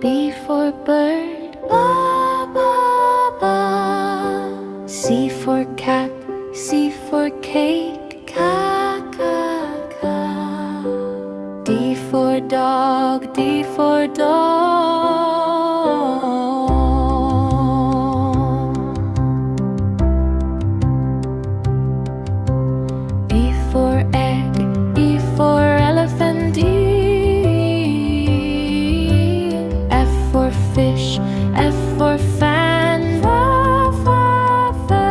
B for bird, ba ba ba. C for cat, C for cake, ka ka ka. D for dog, D for dog. E for egg, E for elephant, D. F for fish, F for fan, fa fa fa.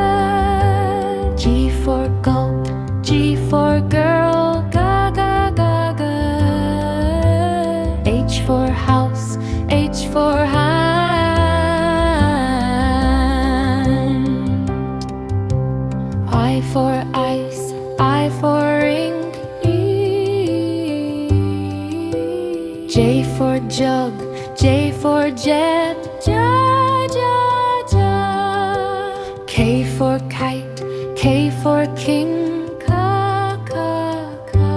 G for goat, G for girl, ga ga ga ga. H for house, H for hand. I for ice, I for ring, E. J for jug, J for jet, ja ja ja. K for kite, K for king, ka ka ka.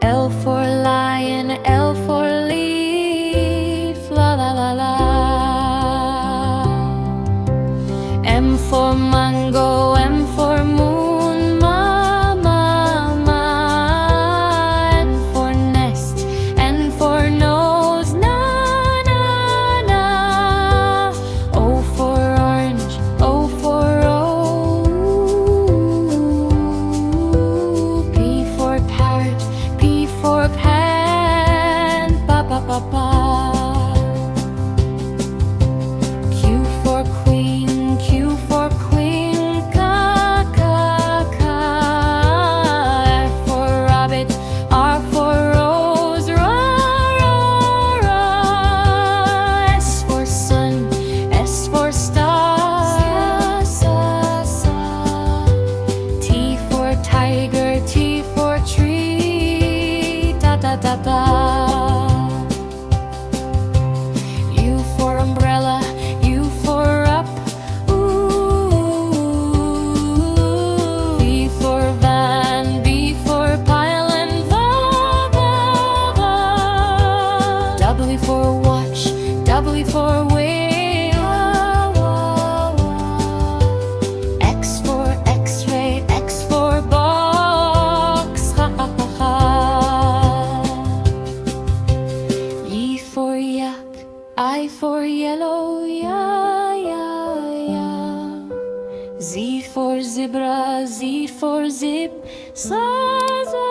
L for lion, L for leaf, la la la la. M for mango, M for moon, ma ma ma. N for nest, N for nose, na na na. O for orange, O for rose. P for parrot, P for pan, pa pa pa pa. Q for queen, Q for queen, ka ka ka. R for rabbit, R for rose, ra ra ra. S for sun, S for star, sa sa. T for tiger, T for tree, ta ta ta ta. U for umbrella, U for up, ooh. V for van, V for pile and va va va. W for watch, W for whale, wa wa wa. X for X-ray, X for box, ha ha ha ha. E for yak, I for yellow, ya ya ya. Z for zebra, Z for zip, sa za